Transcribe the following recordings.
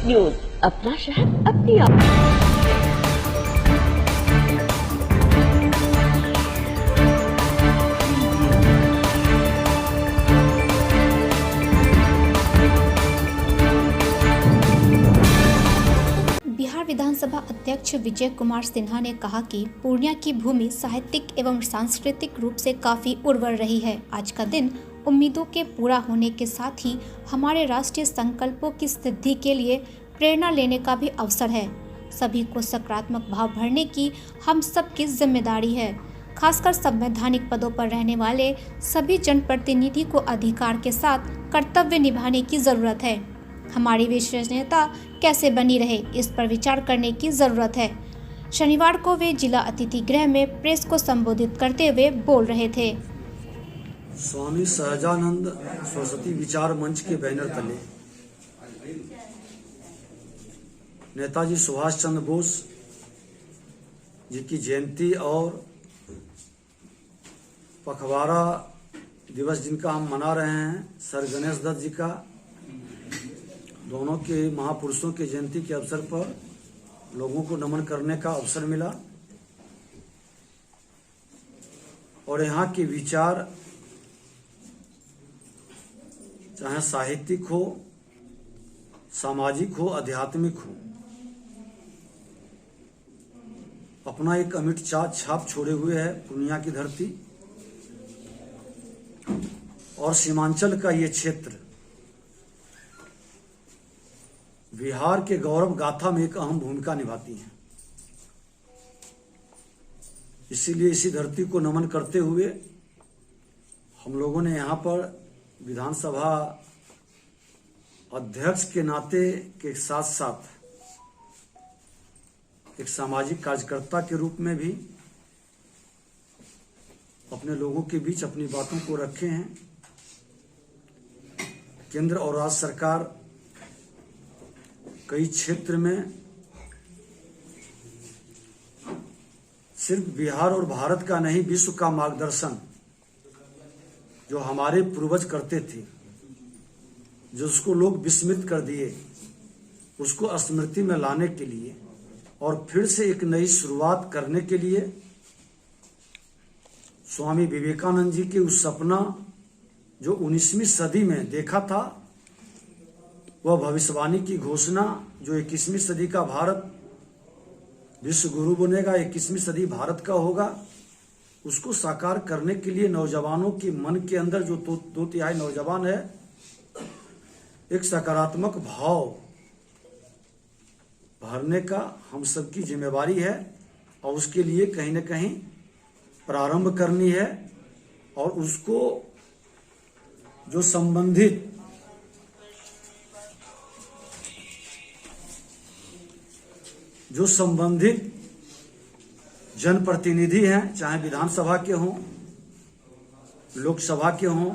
News, अपना शहर अपनी आवाज। बिहार विधानसभा अध्यक्ष विजय कुमार सिन्हा ने कहा कि पूर्णिया की भूमि साहित्यिक एवं सांस्कृतिक रूप से काफी उर्वर रही है। आज का दिन उम्मीदों के पूरा होने के साथ ही हमारे राष्ट्रीय संकल्पों की सिद्धि के लिए प्रेरणा लेने का भी अवसर है। सभी को सकारात्मक भाव भरने की हम सबकी जिम्मेदारी है। खासकर संवैधानिक पदों पर रहने वाले सभी जनप्रतिनिधि को अधिकार के साथ कर्तव्य निभाने की जरूरत है। हमारी विश्वसनीयता कैसे बनी रहे, इस पर विचार करने की जरूरत है। शनिवार को वे जिला अतिथि गृह में प्रेस को संबोधित करते हुए बोल रहे थे। स्वामी सहजानंद सरस्वती विचार मंच के बैनर तले नेताजी सुभाष चंद्र बोस जी की जयंती और पखवाड़ा दिवस जिनका हम मना रहे हैं, सर गणेश दत्त जी का, दोनों के महापुरुषों की जयंती के अवसर पर लोगों को नमन करने का अवसर मिला और यहाँ के विचार चाहे साहित्यिक हो, सामाजिक हो, आध्यात्मिक हो, अपना एक अमिट छाप छोड़े हुए है पूर्णिया की धरती और सीमांचल का ये क्षेत्र बिहार के गौरव गाथा में एक अहम भूमिका निभाती है। इसीलिए इसी धरती को नमन करते हुए हम लोगों ने यहाँ पर विधानसभा अध्यक्ष के नाते के साथ साथ एक सामाजिक कार्यकर्ता के रूप में भी अपने लोगों के बीच अपनी बातों को रखे हैं। केंद्र और राज्य सरकार कई क्षेत्र में सिर्फ बिहार और भारत का नहीं, विश्व का मार्गदर्शन जो हमारे पूर्वज करते थे, जो उसको लोग विस्मृत कर दिए, उसको स्मृति में लाने के लिए और फिर से एक नई शुरुआत करने के लिए स्वामी विवेकानंद जी के उस सपना जो 19वीं सदी में देखा था, वह भविष्यवाणी की घोषणा जो 21वीं सदी का भारत विश्व गुरु बनेगा, 21वीं सदी भारत का होगा, उसको साकार करने के लिए नौजवानों के मन के अंदर जो 2/3 नौजवान है, एक सकारात्मक भाव भरने का हम सबकी जिम्मेवारी है और उसके लिए कहीं न कहीं प्रारंभ करनी है और उसको जो संबंधित जनप्रतिनिधि हैं, चाहे विधानसभा के हों, लोकसभा के हों,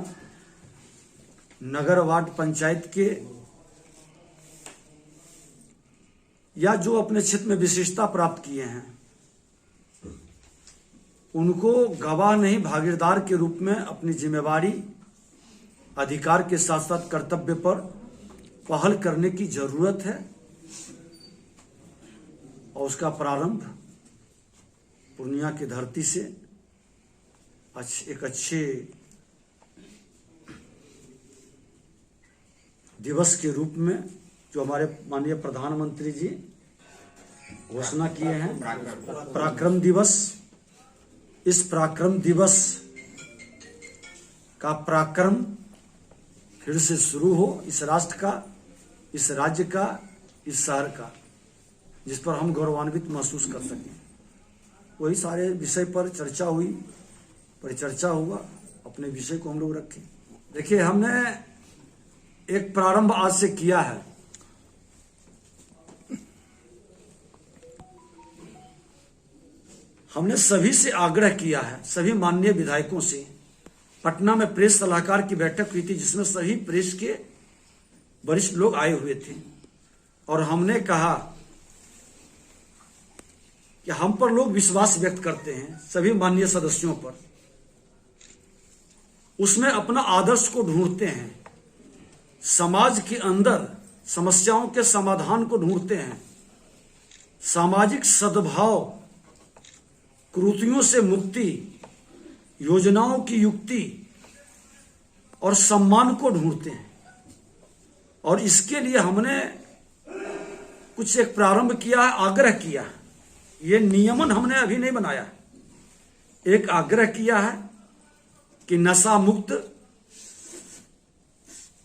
नगर वार्ड पंचायत के, या जो अपने क्षेत्र में विशेषता प्राप्त किए हैं, उनको गवाह नहीं भागीदार के रूप में अपनी जिम्मेवारी, अधिकार के साथ साथ कर्तव्य पर पहल करने की जरूरत है और उसका प्रारंभ पूर्णिया की धरती से एक अच्छे दिवस के रूप में जो हमारे माननीय प्रधानमंत्री जी घोषणा किए हैं, पराक्रम दिवस। इस पराक्रम दिवस का पराक्रम फिर से शुरू हो, इस राष्ट्र का, इस राज्य का, इस शहर का, जिस पर हम गौरवान्वित महसूस कर सकें। वही सारे विषय पर चर्चा हुई, परिचर्चा हुआ, अपने विषय को हम लोग रखें। देखिए, हमने एक प्रारंभ आज से किया है। हमने सभी से आग्रह किया है, सभी माननीय विधायकों से। पटना में प्रेस सलाहकार की बैठक हुई थी जिसमें सभी प्रेस के वरिष्ठ लोग आए हुए थे और हमने कहा कि हम पर लोग विश्वास व्यक्त करते हैं, सभी माननीय सदस्यों पर, उसमें अपना आदर्श को ढूंढते हैं। समाज के अंदर समस्याओं के समाधान को ढूंढते हैं, सामाजिक सद्भाव, कुरीतियों से मुक्ति, योजनाओं की युक्ति और सम्मान को ढूंढते हैं। और इसके लिए हमने कुछ एक प्रारंभ किया है, आग्रह किया है। ये नियमन हमने अभी नहीं बनाया है, एक आग्रह किया है कि नशा मुक्त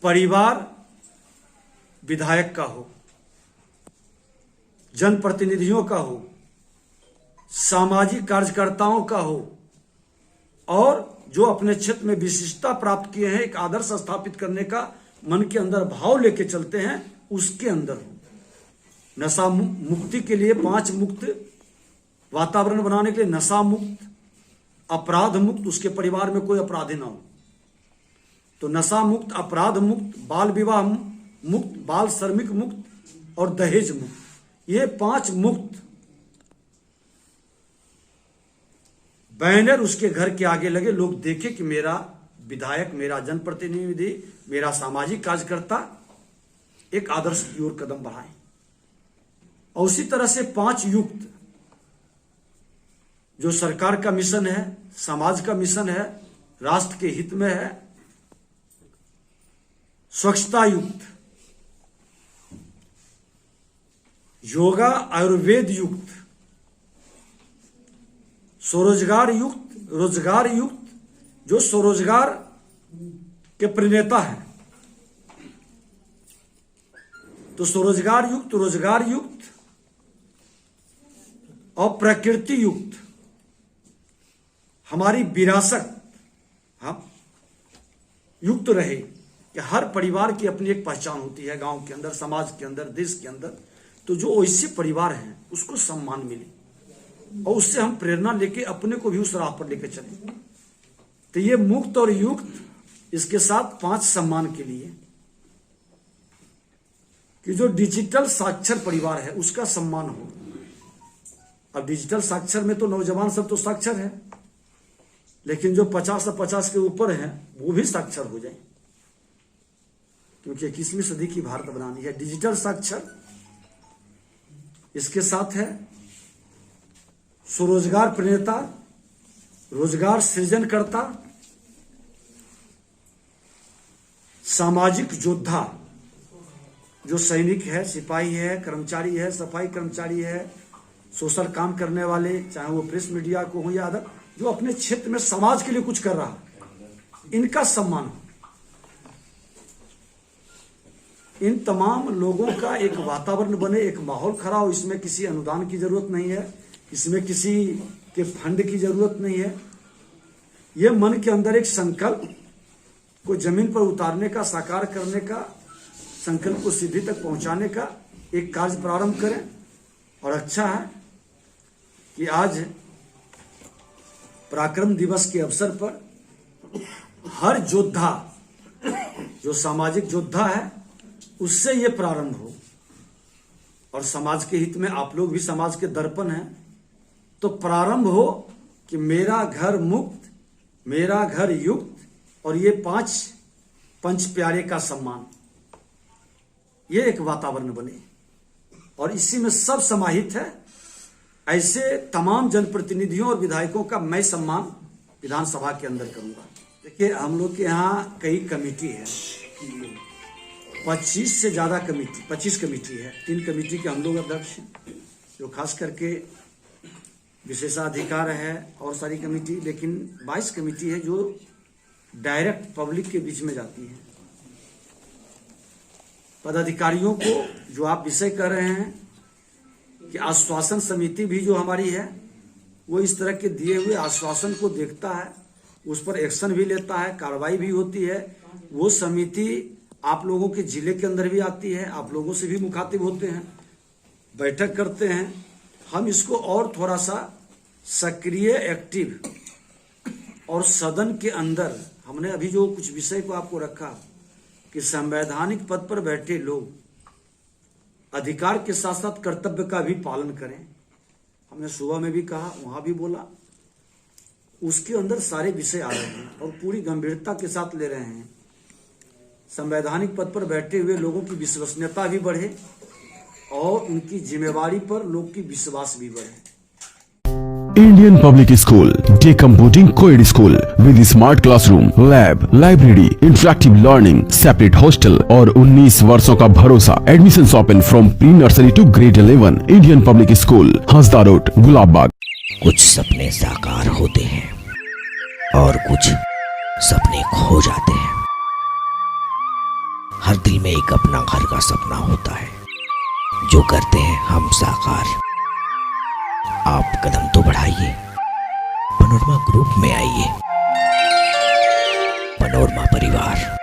परिवार विधायक का हो, जनप्रतिनिधियों का हो, सामाजिक कार्यकर्ताओं का हो, और जो अपने क्षेत्र में विशिष्टता प्राप्त किए हैं, एक आदर्श स्थापित करने का मन के अंदर भाव लेके चलते हैं, उसके अंदर हो। नशा मुक्ति के लिए 5 मुक्त वातावरण बनाने के लिए नशा मुक्त, अपराध मुक्त, उसके परिवार में कोई अपराधी ना हो, तो नशा मुक्त, अपराध मुक्त, बाल विवाह मुक्त, बाल श्रमिक मुक्त और दहेज मुक्त, ये 5 मुक्त बैनर उसके घर के आगे लगे, लोग देखे कि मेरा विधायक, मेरा जनप्रतिनिधि, मेरा सामाजिक कार्यकर्ता एक आदर्श की ओर कदम बढ़ाए। और उसी तरह से 5 युक्त जो सरकार का मिशन है, समाज का मिशन है, राष्ट्र के हित में है, स्वच्छता युक्त, योगा आयुर्वेद युक्त, स्वरोजगार युक्त, रोजगार युक्त, जो स्वरोजगार के प्रणेता है, तो स्वरोजगार युक्त, रोजगार युक्त और प्रकृति युक्त हमारी विरासत हम युक्त रहे कि हर परिवार की अपनी एक पहचान होती है, गांव के अंदर, समाज के अंदर, देश के अंदर। तो जो ऐसे परिवार हैं उसको सम्मान मिले और उससे हम प्रेरणा लेके अपने को भी उस राह पर लेके चले। तो ये मुक्त और युक्त, इसके साथ 5 सम्मान के लिए कि जो डिजिटल साक्षर परिवार है उसका सम्मान हो। अब डिजिटल साक्षर में तो नौजवान सब तो साक्षर है, लेकिन जो 50 से 50 के ऊपर हैं वो भी साक्षर हो जाए, क्योंकि 21वीं सदी की भारत बनानी है। डिजिटल साक्षर, इसके साथ है स्वरोजगार प्रणेता, रोजगार सृजनकर्ता, सामाजिक योद्धा, जो सैनिक है, सिपाही है, कर्मचारी है, सफाई कर्मचारी है, सोशल काम करने वाले, चाहे वो प्रेस मीडिया को हो या अदर, जो अपने क्षेत्र में समाज के लिए कुछ कर रहा है, इनका सम्मान हो। इन तमाम लोगों का एक वातावरण बने, एक माहौल खड़ा हो। इसमें किसी अनुदान की जरूरत नहीं है, इसमें किसी के फंड की जरूरत नहीं है। यह मन के अंदर एक संकल्प को जमीन पर उतारने का, साकार करने का, संकल्प को सिद्धि तक पहुंचाने का एक कार्य प्रारंभ करें। और अच्छा है कि आज पराक्रम दिवस के अवसर पर हर योद्धा, जो सामाजिक योद्धा है, उससे ये प्रारंभ हो। और समाज के हित में आप लोग भी समाज के दर्पण हैं, तो प्रारंभ हो कि मेरा घर मुक्त, मेरा घर युक्त, और ये 5 पंच प्यारे का सम्मान, ये एक वातावरण बने। और इसी में सब समाहित है। ऐसे तमाम जनप्रतिनिधियों और विधायकों का मैं सम्मान विधानसभा के अंदर करूंगा। देखिए, हम लोग के यहाँ कई कमेटी है, 25 से ज्यादा कमेटी, 25 कमेटी है। 3 कमेटी के हम लोग अध्यक्ष हैं, जो खास करके विशेषाधिकार है और सारी कमेटी, लेकिन 22 कमेटी है जो डायरेक्ट पब्लिक के बीच में जाती है। पदाधिकारियों को जो आप विषय कर रहे हैं कि आश्वासन समिति भी जो हमारी है, वो इस तरह के दिए हुए आश्वासन को देखता है, उस पर एक्शन भी लेता है, कार्रवाई भी होती है। वो समिति आप लोगों के जिले के अंदर भी आती है, आप लोगों से भी मुखातिब होते हैं, बैठक करते हैं। हम इसको और थोड़ा सा सक्रिय, एक्टिव, और सदन के अंदर हमने अभी जो कुछ विषय को आपको रखा कि संवैधानिक पद पर बैठे लोग अधिकार के साथ साथ कर्तव्य का भी पालन करें। हमने सुबह में भी कहा, वहां भी बोला, उसके अंदर सारे विषय आ रहे हैं और पूरी गंभीरता के साथ ले रहे हैं। संवैधानिक पद पर बैठे हुए लोगों की विश्वसनीयता भी बढ़े और उनकी जिम्मेवारी पर लोग की विश्वास भी बढ़े। Indian Public School, Day Computing Co-ed School with smart classroom, lab, library, interactive learning, separate hostel और 19 वर्षों का भरोसा। Admissions open from pre-nursery to grade 11. Indian Public School, Hansda road, Gulabbagh. कुछ सपने साकार होते हैं और कुछ सपने खो जाते हैं। हर दिल में एक अपना घर का सपना होता है जो करते हैं हम साकार। आप कदम तो बढ़ाइए, पनोरमा ग्रुप में आइए। पनोरमा परिवार।